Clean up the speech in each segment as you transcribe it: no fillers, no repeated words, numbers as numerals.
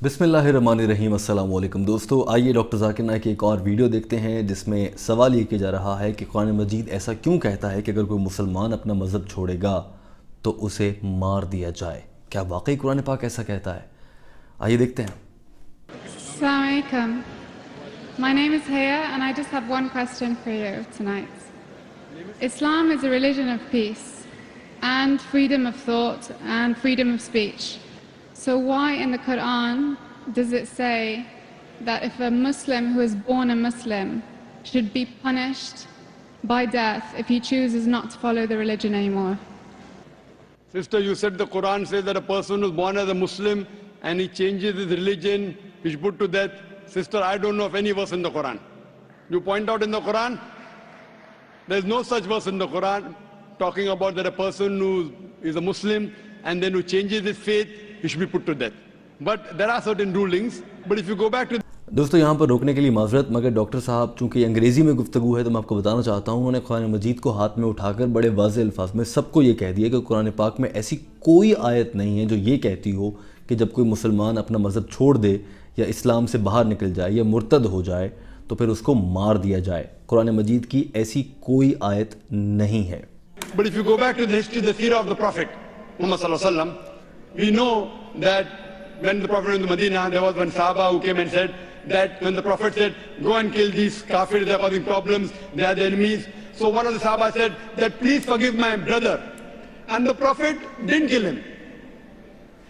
بسم اللہ الرحمن الرحیم۔ السلام علیکم دوستو، آئیے ڈاکٹر ذاکر نائک کی ایک اور ویڈیو دیکھتے ہیں جس میں سوال یہ کیا جا رہا ہے کہ قرآن مجید ایسا کیوں کہتا ہے کہ اگر کوئی مسلمان اپنا مذہب چھوڑے گا تو اسے مار دیا جائے؟ کیا واقعی قرآن پاک ایسا کہتا ہے؟ آئیے دیکھتے ہیں۔ Assalamu alaikum. My name is Haya and I just have one question for you tonight. Islam is a religion of peace and freedom of thought and freedom of speech. So why in the Quran does it say that if a Muslim who is born a Muslim should be punished by death if he chooses not to follow the religion anymore? Sister, you said the Quran says that a person who is born as a Muslim and he changes his religion, he is put to death. Sister, I don't know of any verse in the Quran. You point out in the Quran, there is no such verse in the Quran talking about that a person who is a Muslim and then who changes his faith, he should be put to death. But there are certain rulings. But if you go back to دوستو یہاں پر روکنے کے لیے معذرت، مگر doctor صاحب چونکہ انگریزی میں گفتگو ہے تو میں آپ کو بتانا چاہتا ہوں، انہوں نے قرآن مجید کو ہاتھ میں اٹھا کر بڑے واضح الفاظ میں سب کو یہ کہہ دیا کہ قرآن پاک میں ایسی کوئی آیت نہیں ہے جو یہ کہتی ہو کہ جب کوئی مسلمان اپنا مذہب چھوڑ دے یا اسلام سے باہر نکل جائے یا مرتد ہو جائے تو پھر اس کو مار دیا جائے۔ قرآن مجید کی ایسی کوئی آیت نہیں ہے۔ But if you go back to the history, the seerah of the Prophet Muhammad sallallahu alaihi wasallam, we know that when the Prophet went to Medina, there was one Sahaba who came and said that when the Prophet said, go and kill these kafirs, they are causing problems, they are the enemies. So one of the Sahaba said that please forgive my brother. And the Prophet didn't kill him.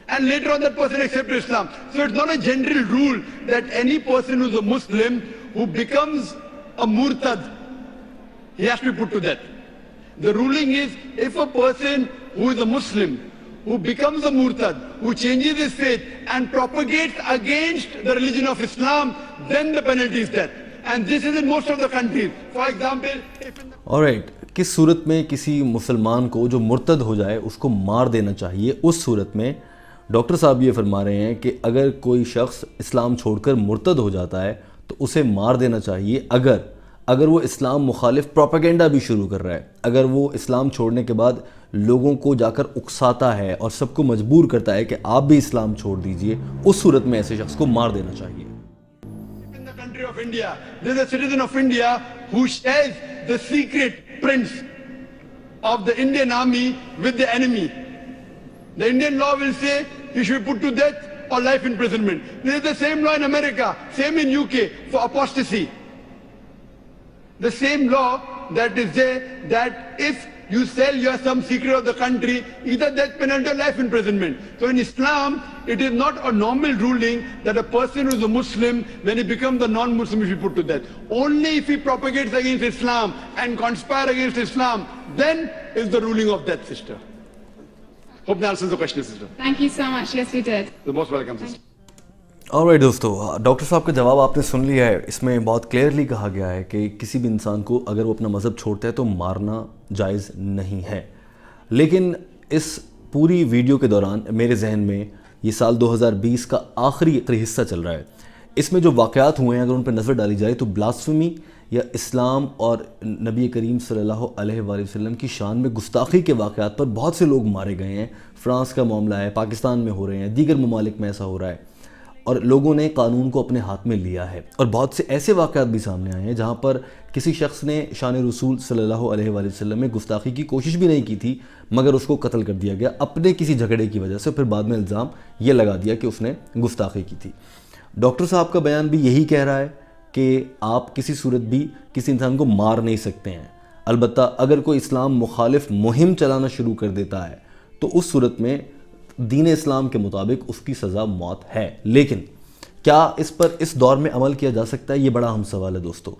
And later on that person accepted Islam. So it's not a general rule that any person who's a Muslim who becomes a murtad, he has to be put to death. The ruling is if a person who is a Muslim, who becomes a murtad, who changes his faith and propagates against the religion of Islam, then the penalty is death. And this is in most of the countries. For example, if in the alright، کس صورت میں کسی مسلمان کو جو مرتد ہو جائے اس کو مار دینا چاہیے؟ اس صورت میں ڈاکٹر صاحب یہ فرما رہے ہیں کہ اگر کوئی شخص اسلام چھوڑ کر مرتد ہو جاتا ہے تو اسے مار دینا چاہیے اگر وہ اسلام مخالف پروپیگنڈا بھی شروع کر رہا ہے، اگر وہ اسلام چھوڑنے کے بعد لوگوں کو جا کر اکساتا ہے اور سب کو مجبور کرتا ہے کہ آپ بھی اسلام چھوڑ دیجئے، اس صورت میں ایسے شخص کو مار دینا چاہیے۔ in the country of India, there is a citizen of India who shares the secret prints of the Indian army with the enemy. The Indian law will say he should be put to death or life imprisonment. There is the same law in America, same in UK for apostasy. The same law that is there that if you sell some secret of the country, either death penalty or life imprisonment. So in Islam, it is not a normal ruling that a person who is a Muslim, when he becomes a non-Muslim, he should be put to death. Only if he propagates against Islam and conspires against Islam, then is the ruling of death, sister. Hope that answers the question, sister. Thank you so much. Yes, you did. You're most welcome, sister. alright دوستو، doctor صاحب کا جواب آپ نے سن لیا ہے۔ اس میں بہت کلیئرلی کہا گیا ہے کہ کسی بھی انسان کو اگر وہ اپنا مذہب چھوڑتا ہے تو مارنا جائز نہیں ہے۔ لیکن اس پوری ویڈیو کے دوران میرے ذہن میں یہ سال 2020 کا آخری حصہ چل رہا ہے۔ اس میں جو واقعات ہوئے ہیں اگر ان پر نظر ڈالی جائے تو بلاسفمی یا اسلام اور نبی کریم صلی اللہ علیہ وآلہ وسلم کی شان میں گستاخی کے واقعات پر بہت سے لوگ مارے گئے ہیں۔ فرانس کا معاملہ ہے، پاکستان میں ہو رہے ہیں، دیگر ممالک میں ایسا ہو رہا ہے اور لوگوں نے قانون کو اپنے ہاتھ میں لیا ہے، اور بہت سے ایسے واقعات بھی سامنے آئے ہیں جہاں پر کسی شخص نے شان رسول صلی اللہ علیہ وآلہ وسلم میں گستاخی کی کوشش بھی نہیں کی تھی مگر اس کو قتل کر دیا گیا اپنے کسی جھگڑے کی وجہ سے، پھر بعد میں الزام یہ لگا دیا کہ اس نے گستاخی کی تھی۔ ڈاکٹر صاحب کا بیان بھی یہی کہہ رہا ہے کہ آپ کسی صورت بھی کسی انسان کو مار نہیں سکتے ہیں، البتہ اگر کوئی اسلام مخالف مہم چلانا شروع کر دیتا ہے تو اس صورت میں دین اسلام کے مطابق اس کی سزا موت ہے۔ لیکن کیا اس پر اس دور میں عمل کیا جا سکتا ہے؟ یہ بڑا اہم سوال ہے دوستو۔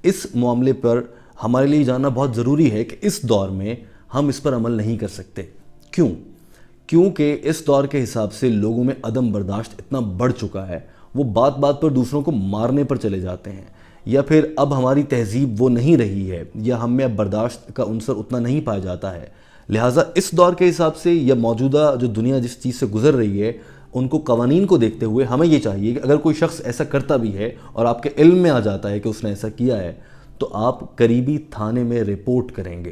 اس معاملے پر ہمارے لیے جاننا بہت ضروری ہے کہ اس دور میں ہم اس پر عمل نہیں کر سکتے۔ کیونکہ اس دور کے حساب سے لوگوں میں عدم برداشت اتنا بڑھ چکا ہے، وہ بات بات پر دوسروں کو مارنے پر چلے جاتے ہیں، یا پھر اب ہماری تہذیب وہ نہیں رہی ہے، یا ہم میں اب برداشت کا عنصر اتنا نہیں پایا جاتا ہے۔ لہٰذا اس دور کے حساب سے یا موجودہ جو دنیا جس چیز سے گزر رہی ہے ان کو قوانین کو دیکھتے ہوئے ہمیں یہ چاہیے کہ اگر کوئی شخص ایسا کرتا بھی ہے اور آپ کے علم میں آ جاتا ہے کہ اس نے ایسا کیا ہے تو آپ قریبی تھانے میں رپورٹ کریں گے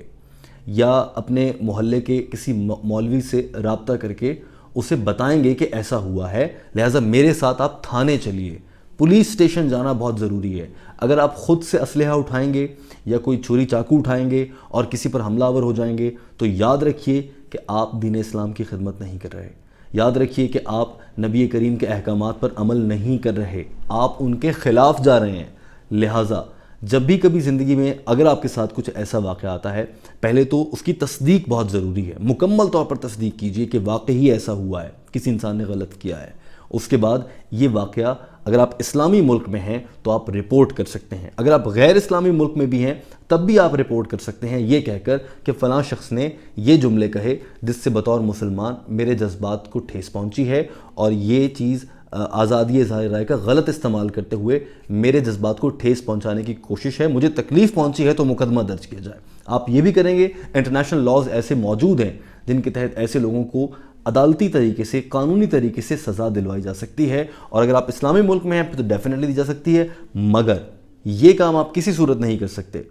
یا اپنے محلے کے کسی مولوی سے رابطہ کر کے اسے بتائیں گے کہ ایسا ہوا ہے، لہٰذا میرے ساتھ آپ تھانے چلیے۔ پولیس اسٹیشن جانا بہت ضروری ہے۔ اگر آپ خود سے اسلحہ اٹھائیں گے یا کوئی چھری چاقو اٹھائیں گے اور کسی پر حملہ آور ہو جائیں گے تو یاد رکھیے کہ آپ دین اسلام کی خدمت نہیں کر رہے، یاد رکھیے کہ آپ نبی کریم کے احکامات پر عمل نہیں کر رہے، آپ ان کے خلاف جا رہے ہیں۔ لہٰذا جب بھی کبھی زندگی میں اگر آپ کے ساتھ کچھ ایسا واقعہ آتا ہے، پہلے تو اس کی تصدیق بہت ضروری ہے، مکمل طور پر تصدیق کیجئے کہ واقعی ایسا ہوا ہے، کسی انسان نے غلط کیا ہے۔ اس کے بعد یہ واقعہ اگر آپ اسلامی ملک میں ہیں تو آپ رپورٹ کر سکتے ہیں، اگر آپ غیر اسلامی ملک میں بھی ہیں تب بھی آپ رپورٹ کر سکتے ہیں، یہ کہہ کر کہ فلاں شخص نے یہ جملے کہے جس سے بطور مسلمان میرے جذبات کو ٹھیس پہنچی ہے، اور یہ چیز آزادی اظہار رائے کا غلط استعمال کرتے ہوئے میرے جذبات کو ٹھیس پہنچانے کی کوشش ہے، مجھے تکلیف پہنچی ہے تو مقدمہ درج کیا جائے۔ آپ یہ بھی کریں گے، انٹرنیشنل لاز ایسے موجود ہیں جن کے تحت ایسے لوگوں کو عدالتی طریقے سے، قانونی طریقے سے سزا دلوائی جا سکتی ہے، اور اگر آپ اسلامی ملک میں ہیں تو ڈیفینیٹلی دی جا سکتی ہے، مگر یہ کام آپ کسی صورت نہیں کر سکتے۔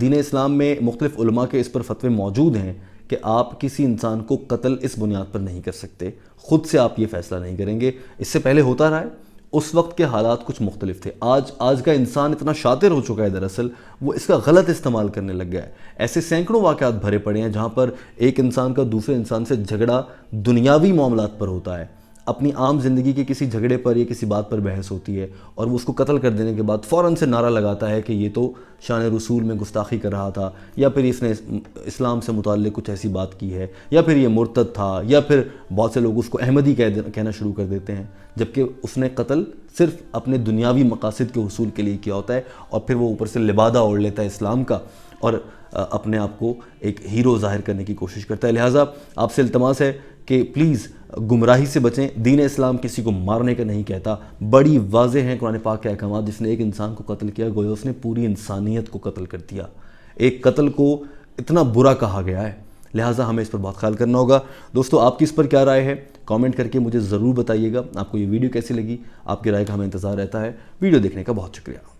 دین اسلام میں مختلف علماء کے اس پر فتوے موجود ہیں کہ آپ کسی انسان کو قتل اس بنیاد پر نہیں کر سکتے، خود سے آپ یہ فیصلہ نہیں کریں گے۔ اس سے پہلے ہوتا رہا ہے، اس وقت کے حالات کچھ مختلف تھے، آج کا انسان اتنا شاطر ہو چکا ہے، دراصل وہ اس کا غلط استعمال کرنے لگ گیا ہے۔ ایسے سینکڑوں واقعات بھرے پڑے ہیں جہاں پر ایک انسان کا دوسرے انسان سے جھگڑا دنیاوی معاملات پر ہوتا ہے، اپنی عام زندگی کے کسی جھگڑے پر یا کسی بات پر بحث ہوتی ہے، اور وہ اس کو قتل کر دینے کے بعد فوراً سے نعرہ لگاتا ہے کہ یہ تو شان رسول میں گستاخی کر رہا تھا، یا پھر اس نے اسلام سے متعلق کچھ ایسی بات کی ہے، یا پھر یہ مرتد تھا، یا پھر بہت سے لوگ اس کو احمدی کہنا شروع کر دیتے ہیں، جبکہ اس نے قتل صرف اپنے دنیاوی مقاصد کے حصول کے لیے کیا ہوتا ہے، اور پھر وہ اوپر سے لبادہ اوڑھ لیتا ہے اسلام کا اور اپنے آپ کو ایک ہیرو ظاہر کرنے کی کوشش کرتا ہے۔ لہٰذا آپ سے التماس ہے کہ پلیز گمراہی سے بچیں۔ دین اسلام کسی کو مارنے کا نہیں کہتا، بڑی واضح ہیں قرآن پاک کے احکامات، جس نے ایک انسان کو قتل کیا گویا اس نے پوری انسانیت کو قتل کر دیا۔ ایک قتل کو اتنا برا کہا گیا ہے، لہٰذا ہمیں اس پر بہت خیال کرنا ہوگا۔ دوستو، آپ کی اس پر کیا رائے ہے؟ کامنٹ کر کے مجھے ضرور بتائیے گا۔ آپ کو یہ ویڈیو کیسی لگی؟ آپ کی رائے کا ہمیں انتظار رہتا ہے۔ ویڈیو دیکھنے کا بہت شکریہ۔